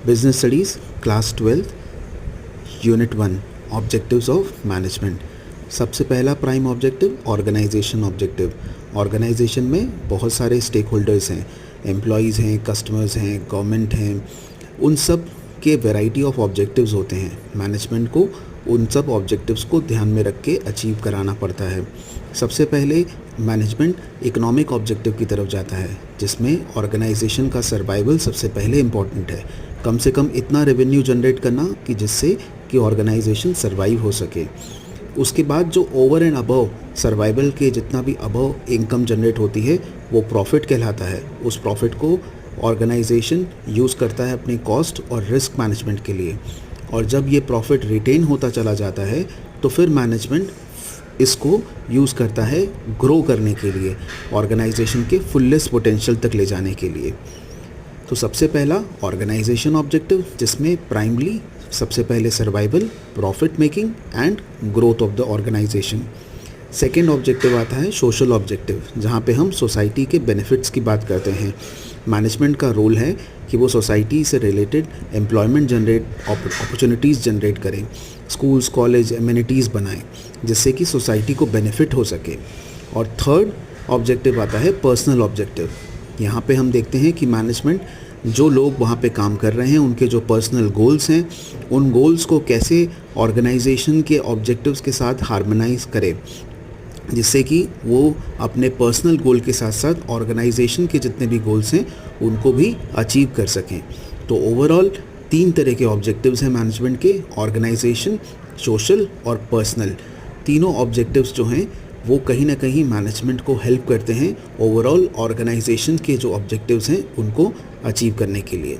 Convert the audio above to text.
Business studies class 12 unit 1 objectives of management. सबसे पहला prime objective organisation objective. Organisation में बहुत सारे स्टेक होल्डर्स हैं, एम्प्लॉयज़ हैं, कस्टमर्स हैं, गवर्नमेंट हैं, उन सब के वैरायटी ऑफ ऑब्जेक्टिव्स होते हैं। मैनेजमेंट को उन सब ऑब्जेक्टिव्स को ध्यान में रख के अचीव कराना पड़ता है। सबसे पहले मैनेजमेंट इकोनॉमिक ऑब्जेक्टिव की तरफ जाता है, जिसमें ऑर्गेनाइजेशन का सर्वाइवल सबसे पहले इम्पॉर्टेंट है। कम से कम इतना रेवेन्यू जनरेट करना कि जिससे कि ऑर्गेनाइजेशन सर्वाइव हो सके। उसके बाद जो ओवर एंड अबव सर्वाइवल के जितना भी अबव इनकम जनरेट होती है वो प्रॉफिट कहलाता है। उस प्रॉफिट को ऑर्गेनाइजेशन यूज़ करता है अपने कॉस्ट और रिस्क मैनेजमेंट के लिए, और जब ये प्रॉफिट रिटेन होता चला जाता है तो फिर मैनेजमेंट इसको यूज़ करता है ग्रो करने के लिए, ऑर्गेनाइजेशन के फुलेस्ट पोटेंशियल तक ले जाने के लिए। तो सबसे पहला ऑर्गेनाइजेशन ऑब्जेक्टिव, जिसमें प्राइमली सबसे पहले survival, profit making and growth of the organisation. Second objective आता है सोशल ऑब्जेक्टिव, जहाँ पे हम सोसाइटी के बेनिफिट्स की बात करते हैं। मैनेजमेंट का रोल है कि वो सोसाइटी से related employment generate, opportunities generate करें, स्कूल्स, कॉलेज, एमिनिटीज़ बनाएं, जिससे कि सोसाइटी को बेनिफिट हो सके। और थर्ड ऑब्जेक्टिव आता है पर्सनल ऑब्जेक्टिव। यहाँ पे हम देखते हैं कि मैनेजमेंट जो लोग वहाँ पे काम कर रहे हैं उनके जो पर्सनल गोल्स हैं, उन गोल्स को कैसे ऑर्गेनाइजेशन के ऑब्जेक्टिव्स के साथ हार्मोनाइज करे, जिससे कि वो अपने पर्सनल गोल के साथ साथ ऑर्गेनाइजेशन के जितने भी गोल्स हैं उनको भी अचीव कर सकें। तो ओवरऑल 3 तरह के ऑब्जेक्टिव्स हैं मैनेजमेंट के, ऑर्गेनाइजेशन, सोशल और पर्सनल। तीनों ऑब्जेक्टिव्स जो हैं वो कहीं ना कहीं मैनेजमेंट को हेल्प करते हैं ओवरऑल ऑर्गेनाइजेशन के जो ऑब्जेक्टिव्स हैं उनको अचीव करने के लिए।